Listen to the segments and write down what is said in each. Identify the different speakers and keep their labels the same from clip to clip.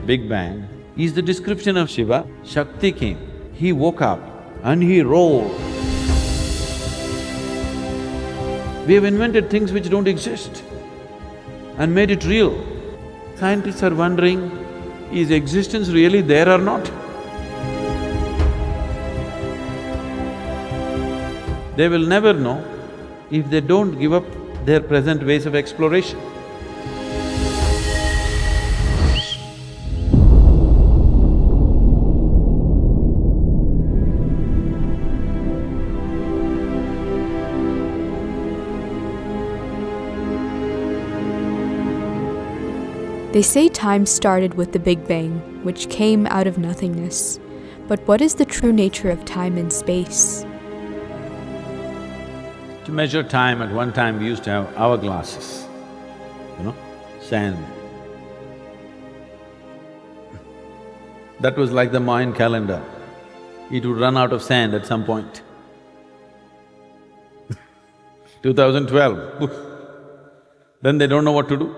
Speaker 1: Big Bang is the description of Shiva. Shakti came, he woke up and he roared. We have invented things which don't exist and made it real. Scientists are wondering, is existence really there or not? They will never know if they don't give up their present ways of exploration.
Speaker 2: They say time started with the Big Bang, which came out of nothingness. But what is the true nature of time and space?
Speaker 1: To measure time, at one time we used to have hourglasses, sand. That was like the Mayan calendar. It would run out of sand at some point. 2012, poof. Then they don't know what to do.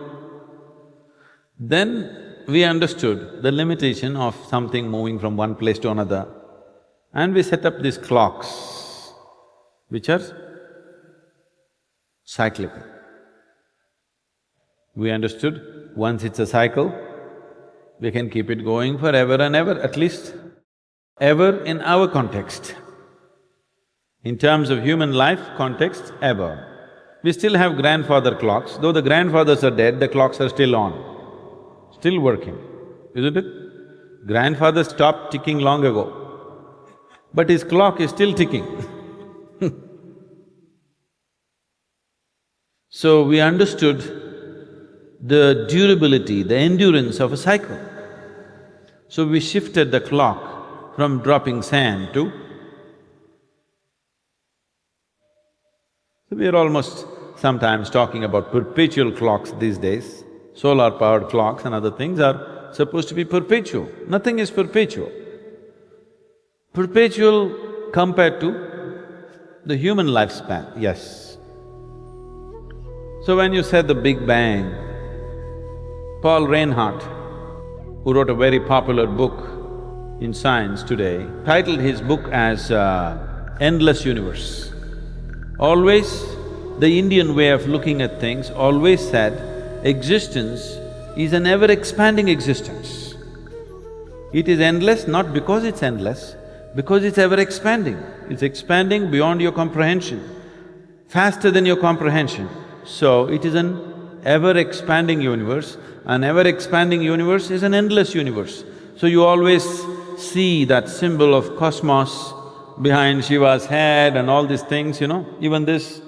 Speaker 1: Then we understood the limitation of something moving from one place to another, and we set up these clocks, which are cyclical. We understood, once it's a cycle, we can keep it going forever and ever, at least ever in our context. In terms of human life context, ever. We still have grandfather clocks, though the grandfathers are dead, the clocks are still on. Still working, isn't it? Grandfather stopped ticking long ago, but his clock is still ticking. So we understood the durability, the endurance of a cycle. So we shifted the clock from dropping sand to… So we are almost sometimes talking about perpetual clocks these days. Solar-powered clocks and other things are supposed to be perpetual. Nothing is perpetual. Perpetual compared to the human lifespan, yes. So when you said the Big Bang, Paul Reinhardt, who wrote a very popular book in science today, titled his book as Endless Universe. Always, the Indian way of looking at things always said, existence is an ever-expanding existence. It is endless not because it's endless, because it's ever-expanding. It's expanding beyond your comprehension, faster than your comprehension. So, it is an ever-expanding universe. An ever-expanding universe is an endless universe. So, you always see that symbol of cosmos behind Shiva's head and all these things, even this,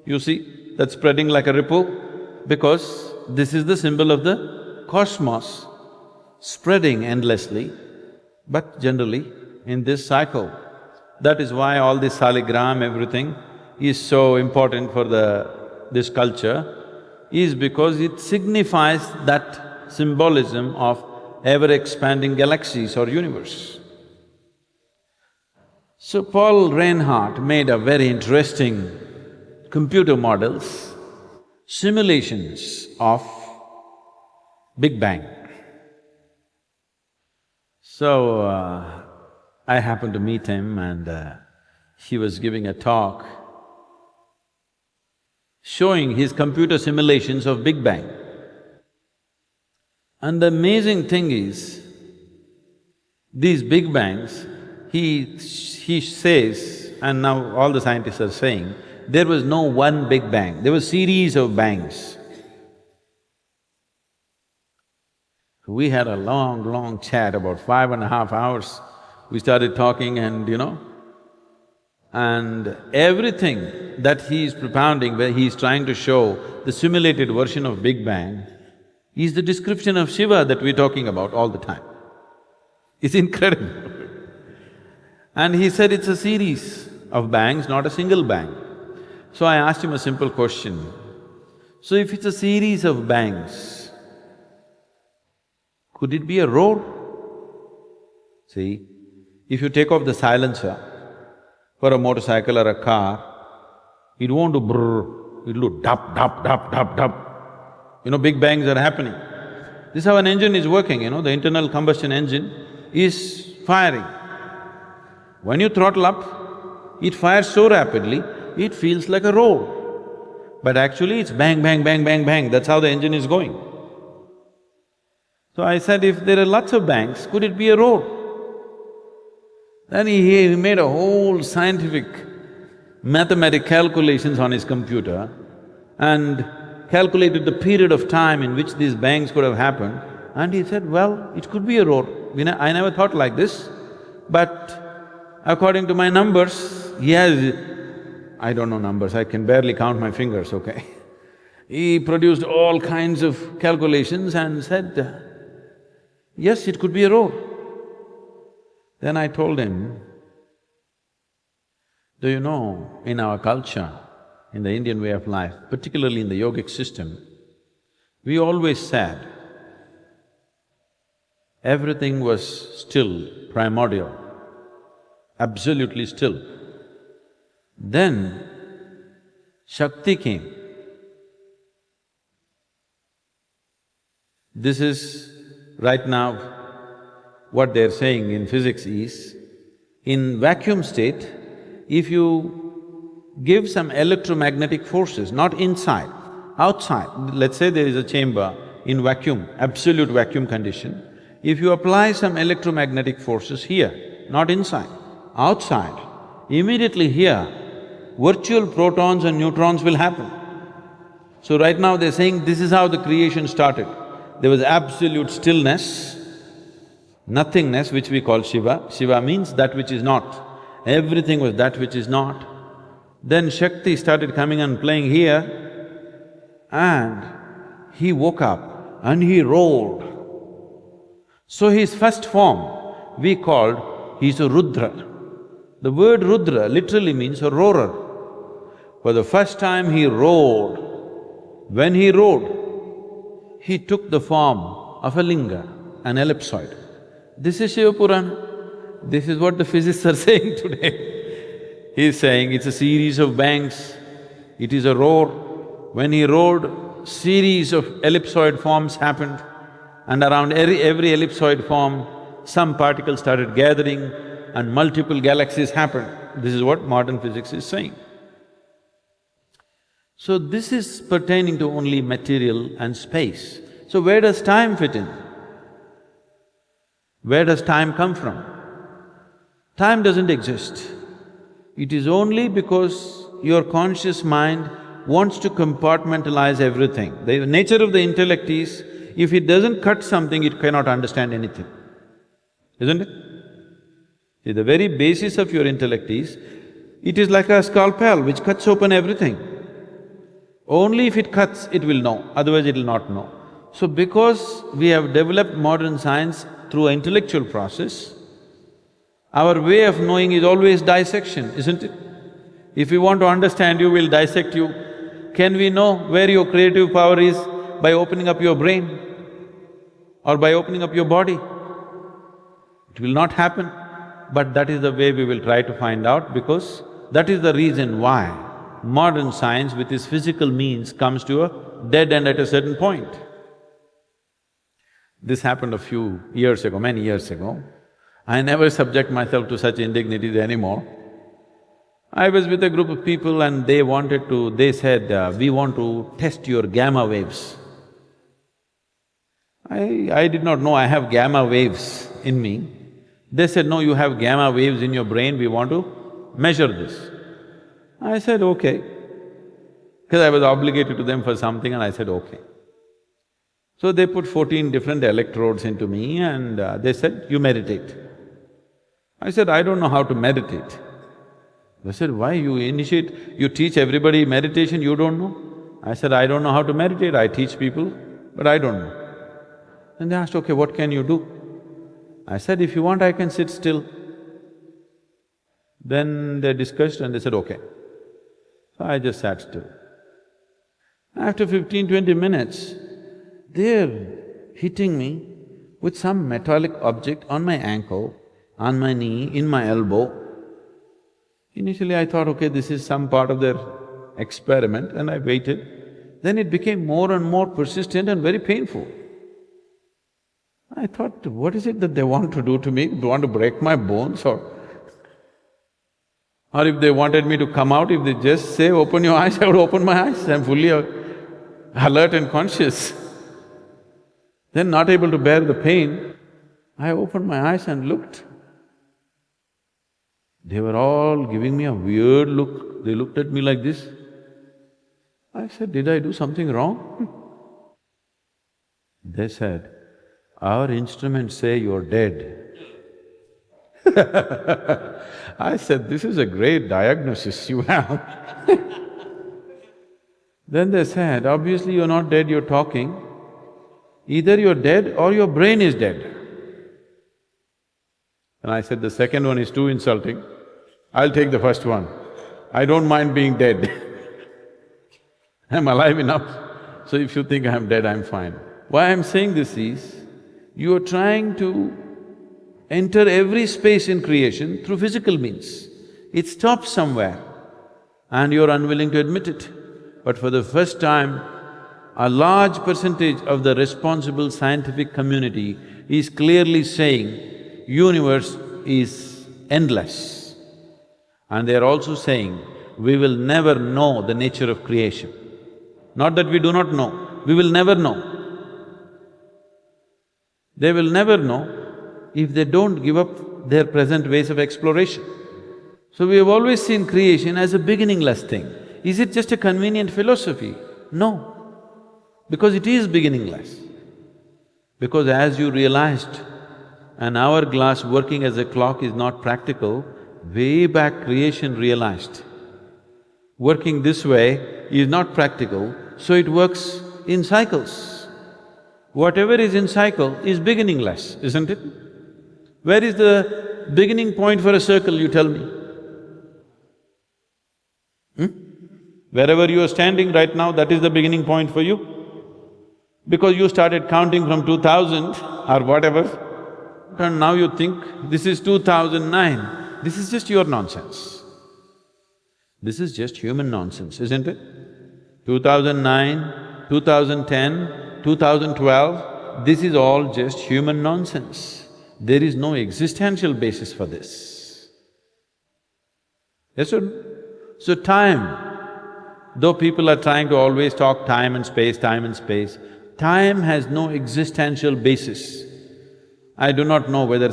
Speaker 1: you see, that's spreading like a ripple, because this is the symbol of the cosmos spreading endlessly, but generally in this cycle. That is why all this saligram, everything is so important for this culture, is because it signifies that symbolism of ever-expanding galaxies or universe. So Paul Reinhardt made a very interesting computer models, simulations of Big Bang. So, I happened to meet him and he was giving a talk showing his computer simulations of Big Bang. And the amazing thing is, these Big Bangs, he says, and now all the scientists are saying, there was no one Big Bang, there was series of bangs. We had a long chat, about 5.5 hours. We started talking and everything that he is propounding, where he is trying to show the simulated version of Big Bang, is the description of Shiva that we're talking about all the time. It's incredible. And he said it's a series of bangs, not a single bang. So I asked him a simple question. So if it's a series of bangs, could it be a roar? See, if you take off the silencer for a motorcycle or a car, it won't do brrr, it'll do dup, dup, dup, dup, dup. Big bangs are happening. This is how an engine is working, the internal combustion engine is firing. When you throttle up, it fires so rapidly, it feels like a roar. But actually it's bang, bang, bang, bang, bang, that's how the engine is going. So I said, if there are lots of bangs, could it be a roar? Then he made a whole scientific mathematical calculations on his computer and calculated the period of time in which these bangs could have happened, and he said, well, it could be a roar. I never thought like this, but according to my numbers, he has… I don't know numbers, I can barely count my fingers, okay? He produced all kinds of calculations and said, yes, it could be a roar. Then I told him, do you know, in our culture, in the Indian way of life, particularly in the yogic system, we always said everything was still, primordial, absolutely still. Then Shakti came. This is… right now, what they're saying in physics is, in vacuum state, if you give some electromagnetic forces, not inside, outside, let's say there is a chamber in vacuum, absolute vacuum condition, if you apply some electromagnetic forces here, not inside, outside, immediately here, virtual protons and neutrons will happen. So right now they're saying this is how the creation started. There was absolute stillness, nothingness, which we call Shiva. Shiva means that which is not. Everything was that which is not. Then Shakti started coming and playing here, and he woke up and he roared. So his first form we called, he's a Rudra. The word Rudra literally means a roarer. For the first time he roared. When he roared, he took the form of a linga, an ellipsoid. This is Shiva Purana. This is what the physicists are saying today. He's saying it's a series of bangs, it is a roar. When he roared, series of ellipsoid forms happened, and around every ellipsoid form, some particles started gathering and multiple galaxies happened. This is what modern physics is saying. So this is pertaining to only material and space. So where does time fit in? Where does time come from? Time doesn't exist. It is only because your conscious mind wants to compartmentalize everything. The nature of the intellect is, if it doesn't cut something, it cannot understand anything, isn't it? See, the very basis of your intellect is, it is like a scalpel which cuts open everything. Only if it cuts, it will know, otherwise it will not know. So because we have developed modern science through an intellectual process, our way of knowing is always dissection, isn't it? If we want to understand you, we'll dissect you. Can we know where your creative power is by opening up your brain or by opening up your body? It will not happen, but that is the way we will try to find out, because that is the reason why modern science with its physical means comes to a dead end at a certain point. This happened a few years ago, many years ago. I never subject myself to such indignities anymore. I was with a group of people and they said, we want to test your gamma waves. I did not know I have gamma waves in me. They said, no, you have gamma waves in your brain, we want to measure this. I said, okay, because I was obligated to them for something and I said, okay. So they put 14 different electrodes into me and they said, you meditate. I said, I don't know how to meditate. They said, why you teach everybody meditation, you don't know? I said, I don't know how to meditate, I teach people, but I don't know. And they asked, okay, what can you do? I said, if you want, I can sit still. Then they discussed and they said, okay. So I just sat still. After 15–20 minutes, they're hitting me with some metallic object on my ankle, on my knee, in my elbow. Initially I thought, okay, this is some part of their experiment, and I waited. Then it became more and more persistent and very painful. I thought, what is it that they want to do to me? They want to break my bones or if they wanted me to come out, if they just say, open your eyes, I would open my eyes, I'm fully alert and conscious. Then not able to bear the pain, I opened my eyes and looked. They were all giving me a weird look, they looked at me like this. I said, did I do something wrong? They said, our instruments say you're dead. I said, this is a great diagnosis you have. Then they said, obviously you're not dead, you're talking. Either you're dead or your brain is dead. And I said, the second one is too insulting. I'll take the first one. I don't mind being dead. I'm alive enough, so if you think I'm dead, I'm fine. Why I'm saying this is, you are trying to enter every space in creation through physical means. It stops somewhere and you're unwilling to admit it. But for the first time, a large percentage of the responsible scientific community is clearly saying, universe is endless. And they're also saying, we will never know the nature of creation. Not that we do not know, we will never know. They will never know if they don't give up their present ways of exploration. So we have always seen creation as a beginningless thing. Is it just a convenient philosophy? No, because it is beginningless. Because as you realized, an hourglass working as a clock is not practical, way back creation realized, working this way is not practical, so it works in cycles. Whatever is in cycle is beginningless, isn't it? Where is the beginning point for a circle, you tell me? Wherever you are standing right now, that is the beginning point for you. Because you started counting from 2000 or whatever, and now you think this is 2009, this is just your nonsense. This is just human nonsense, isn't it? 2009, 2010, 2012, this is all just human nonsense. There is no existential basis for this. Yes or no? So time, though people are trying to always talk time and space, time has no existential basis. I do not know whether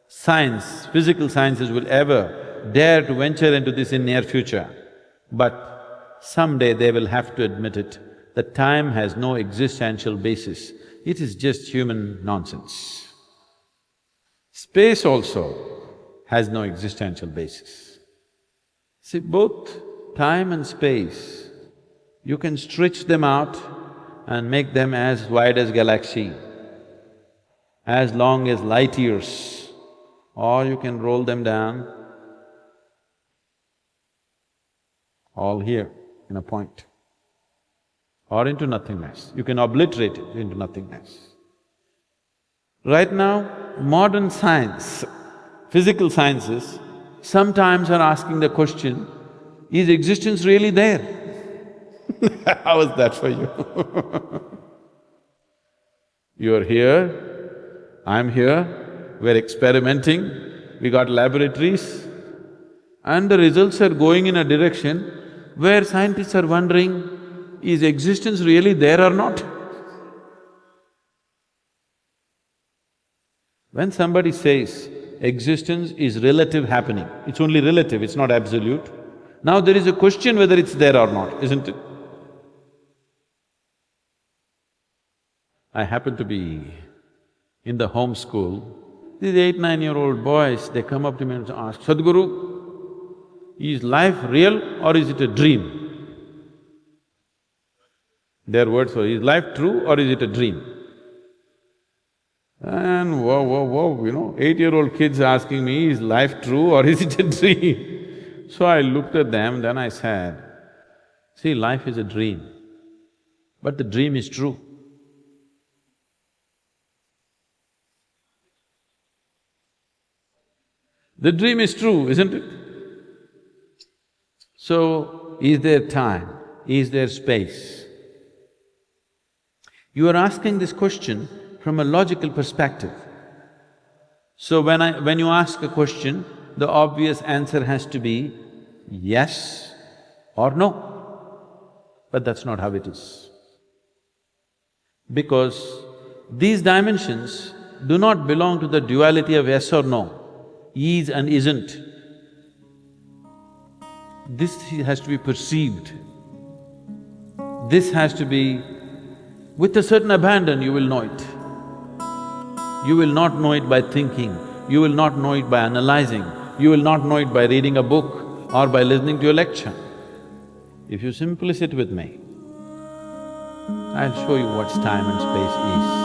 Speaker 1: science, physical sciences will ever dare to venture into this in near future, but someday they will have to admit it, that time has no existential basis, it is just human nonsense. Space also has no existential basis. See, both time and space, you can stretch them out and make them as wide as galaxy, as long as light years, or you can roll them down all here in a point, or into nothingness. You can obliterate it into nothingness. Right now, modern science, physical sciences, sometimes are asking the question, is existence really there? How is that for you? You are here, I'm here, we're experimenting, we got laboratories, and the results are going in a direction where scientists are wondering, is existence really there or not? When somebody says existence is relative happening, it's only relative, it's not absolute. Now there is a question whether it's there or not, isn't it? I happen to be in the home school. These 8, 9-year-old boys, they come up to me and ask, Sadhguru, is life real or is it a dream? Their words were, is life true or is it a dream? And whoa, 8-year-old kids asking me, is life true or is it a dream? So I looked at them, then I said, see, life is a dream, but the dream is true. The dream is true, isn't it? So, is there time? Is there space? You are asking this question from a logical perspective. So when you ask a question, the obvious answer has to be yes or no. But that's not how it is. Because these dimensions do not belong to the duality of yes or no, is and isn't. This has to be perceived. This has to be… with a certain abandon you will know it. You will not know it by thinking, you will not know it by analyzing, you will not know it by reading a book or by listening to a lecture. If you simply sit with me, I'll show you what time and space is.